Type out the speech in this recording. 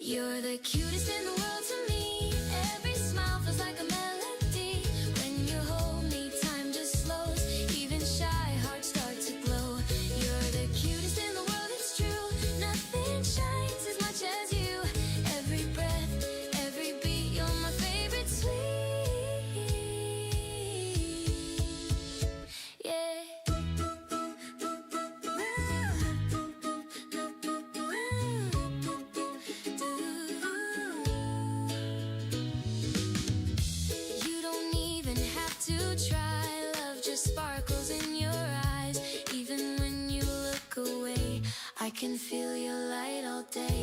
You're the cutest in the world to me. Every smile feels like a melody. When you hold me, time just slows. Even shy hearts start to glow. You're the cutest in the world, it's true. Nothing shines as much as you. Every breath, every beat, you're my favorite sweet. Yeah. You don't even have to try. Love just sparkles in your eyes. Even when you look away, I can feel your light all day.